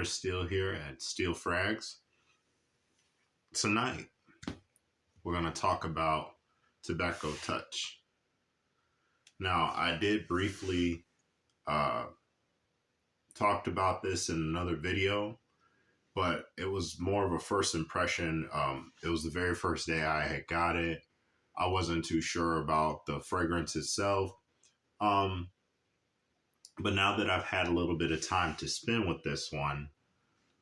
Steel here at Steel Frags. Tonight, we're going to talk about Tobacco Touch. Now, I did briefly talked about this in another video, but it was more of a first impression. It was the very first day I had got it. I wasn't too sure about the fragrance itself. But now that I've had a little bit of time to spend with this one,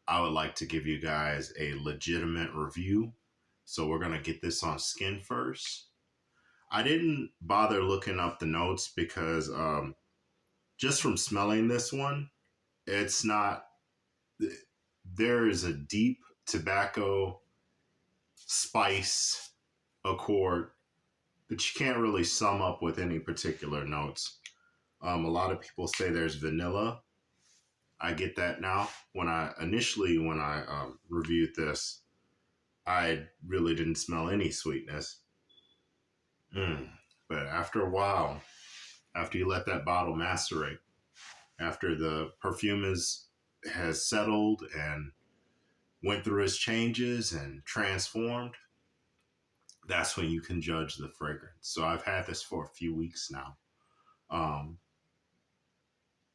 I would like to give you guys a legitimate review. So we're going to get this on skin first. I didn't bother looking up the notes because just from smelling this one, it's not, there is a deep tobacco spice accord that you can't really sum up with any particular notes. A lot of people say there's vanilla. I get that now. When I reviewed this, I really didn't smell any sweetness. But after a while, after you let that bottle macerate, after the perfume has settled and went through its changes and transformed, that's when you can judge the fragrance. So I've had this for a few weeks now.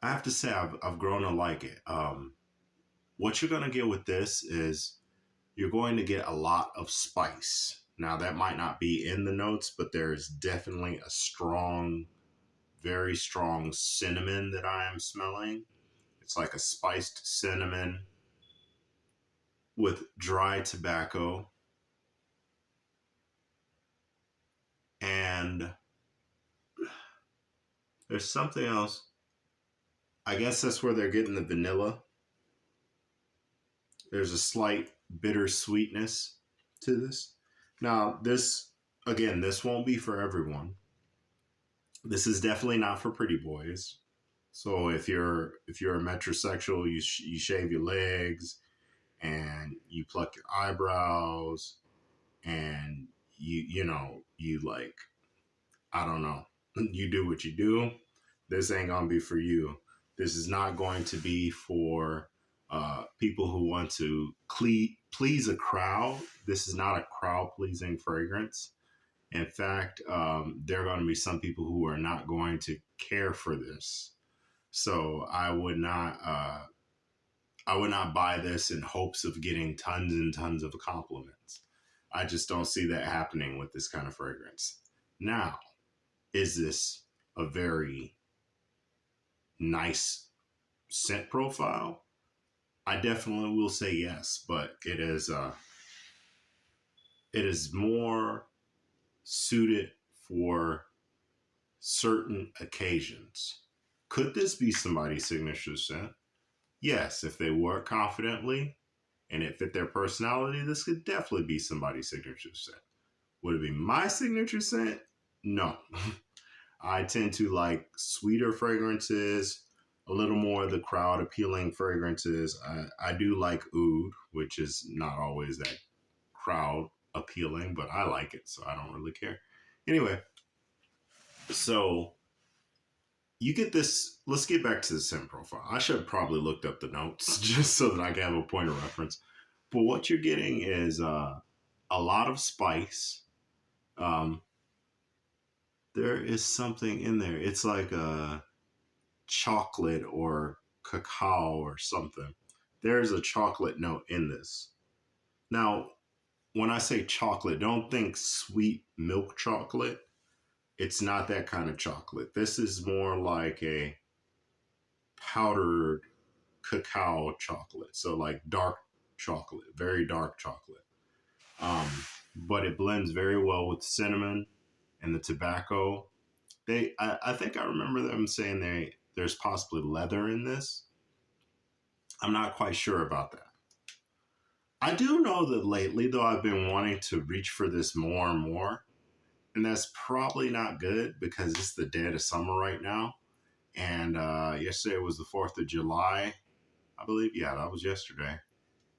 I have to say I've grown to like it. What you're going to get with this is you're going to get a lot of spice. Now, that might not be in the notes, but there is definitely a strong, very strong cinnamon that I am smelling. It's like a spiced cinnamon with dry tobacco. And there's something else. I guess that's where they're getting the vanilla. There's a slight bitter sweetness to this. Now, this won't be for everyone. This is definitely not for pretty boys. So if you're a metrosexual, you shave your legs and you pluck your eyebrows and you like, I don't know, you do what you do. This ain't gonna be for you. This is not going to be for people who want to please a crowd. This is not a crowd-pleasing fragrance. In fact, there are going to be some people who are not going to care for this. So I would not buy this in hopes of getting tons and tons of compliments. I just don't see that happening with this kind of fragrance. Now, is this a very nice scent profile? I definitely will say yes, but it is more suited for certain occasions. Could this be somebody's signature scent? Yes, if they wore it confidently and it fit their personality, this could definitely be somebody's signature scent. Would it be my signature scent? No. I tend to like sweeter fragrances, a little more of the crowd appealing fragrances. I do like oud, which is not always that crowd appealing, but I like it, so I don't really care. Anyway, so you get this. Let's get back to the scent profile. I should have probably looked up the notes just so that I can have a point of reference. But what you're getting is a lot of spice. There is something in there. It's like a chocolate or cacao or something. There's a chocolate note in this. Now, when I say chocolate, don't think sweet milk chocolate. It's not that kind of chocolate. This is more like a powdered cacao chocolate. So like dark chocolate, very dark chocolate. But it blends very well with cinnamon and the tobacco. I think I remember them saying there's possibly leather in this. I'm not quite sure about that. I do know that lately, though, I've been wanting to reach for this more and more. And that's probably not good because it's the dead of summer right now. And yesterday was the 4th of July, I believe. Yeah, that was yesterday.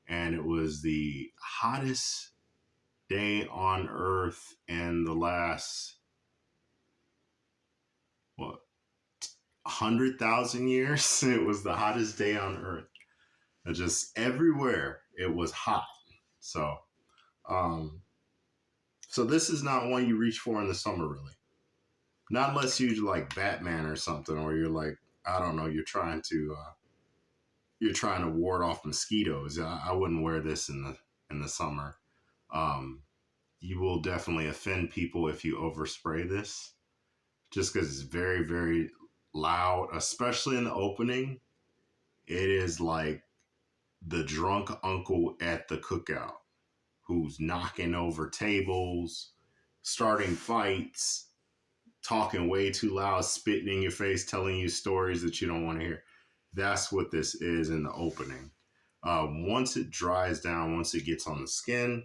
And it was the hottest day on Earth in the last 100,000 years. It was the hottest day on Earth. Just everywhere it was hot. So, um, so this is not one you reach for in the summer, really. Not unless you like Batman or something, or you're like, I don't know, you're trying to ward off mosquitoes. I wouldn't wear this in the summer. Um, you will definitely offend people if you overspray this, just because it's very very loud, especially in the opening. It is like the drunk uncle at the cookout who's knocking over tables, starting fights, talking way too loud, spitting in your face, telling you stories that you don't want to hear. That's what this is in the opening. Once it dries down, once it gets on the skin,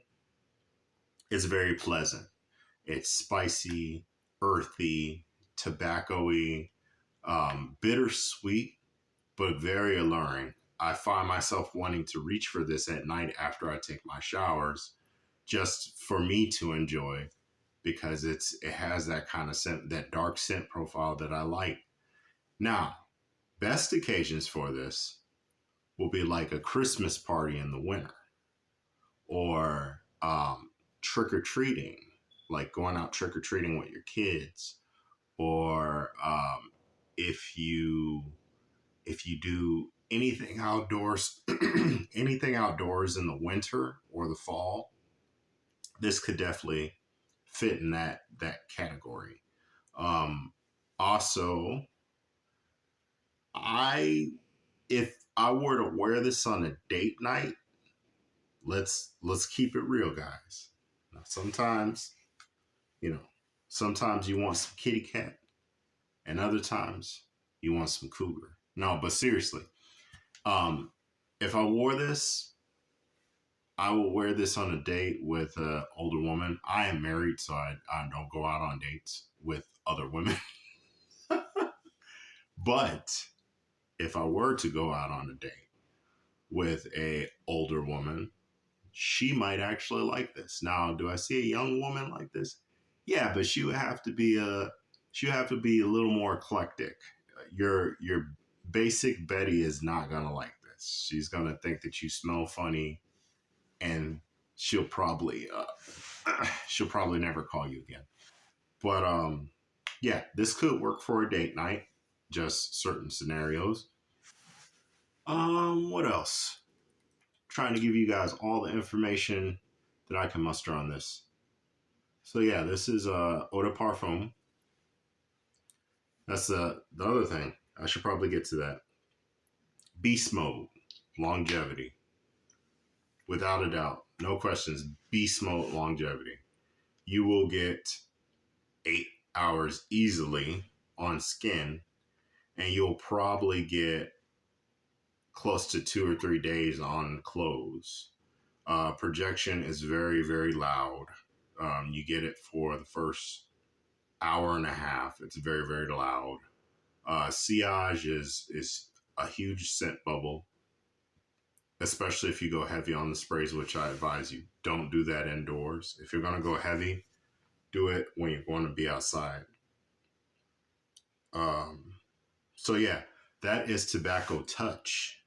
it's very pleasant. It's spicy, earthy, tobacco-y, bittersweet, but very alluring. I find myself wanting to reach for this at night after I take my showers, just for me to enjoy, because it has that kind of scent, that dark scent profile that I like. Now, best occasions for this will be like a Christmas party in the winter, or trick or treating, like going out trick or treating with your kids, or if you do anything outdoors, anything outdoors in the winter or the fall, this could definitely fit in that category. Um, Also, I if I were to wear this on a date night, let's keep it real, guys. Now, sometimes, you know, sometimes you want some kitty cat, and other times you want some cougar. No, but seriously, um, if I wore this, I will wear this on a date with an older woman. I am married, so I don't go out on dates with other women. But if I were to go out on a date with a older woman, she might actually like this. Now, do I see a young woman like this? Yeah, but she would have to be a little more eclectic. Your basic Betty is not gonna like this. She's gonna think that you smell funny, and she'll probably she'll probably never call you again. But yeah, this could work for a date night, just certain scenarios. What else? Trying to give you guys all the information that I can muster on this. So yeah, this is eau de parfum. That's the other thing. I should probably get to that. Beast mode, longevity, without a doubt, no questions. Beast mode, longevity. You will get 8 hours easily on skin, and you'll probably get close to 2 or 3 days on clothes. Projection is very, very loud. You get it for the first hour and a half. It's very, very loud. Sillage is a huge scent bubble, especially if you go heavy on the sprays, which I advise you don't do that indoors. If you're going to go heavy, do it when you're going to be outside. Um, so yeah, that is Tobacco Touch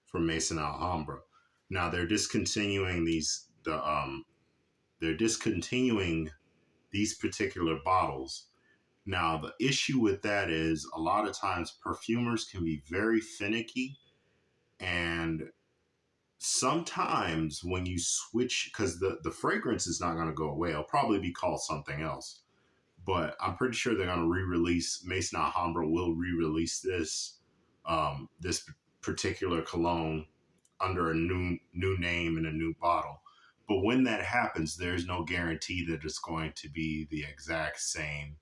from Maison Alhambra. Now they're discontinuing these particular bottles. Now the issue with that is a lot of times perfumers can be very finicky, and sometimes when you switch, because the fragrance is not going to go away, it'll probably be called something else. But I'm pretty sure they're going to re-release. Maison Alhambra will re-release this particular cologne under a new name and a new bottle. But when that happens, there's no guarantee that it's going to be the exact same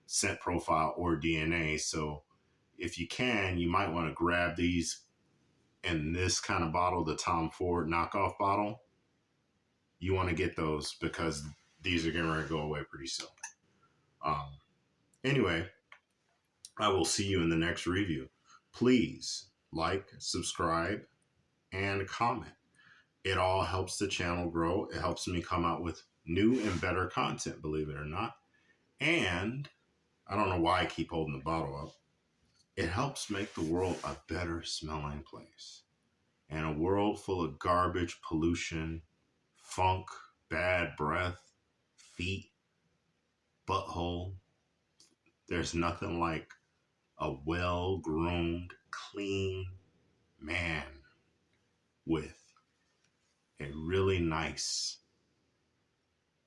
scent profile or DNA. So if you can, you might want to grab these in this kind of bottle, the Tom Ford knockoff bottle. You want to get those because these are getting ready to go away pretty soon. Um, anyway, I will see you in the next review. Please like, subscribe, and comment. It all helps the channel grow. It helps me come out with new and better content, believe it or not. And I don't know why I keep holding the bottle up. It helps make the world a better smelling place. And a world full of garbage, pollution, funk, bad breath, feet, butthole. There's nothing like a well-groomed, clean man with a really nice,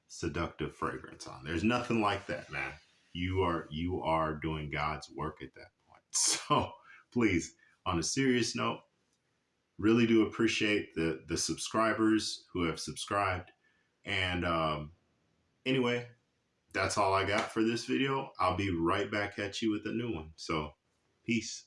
seductive fragrance on. There's nothing like that, man. You are doing God's work at that point. So please, on a serious note, really do appreciate the subscribers who have subscribed. And anyway, that's all I got for this video. I'll be right back at you with a new one. So peace.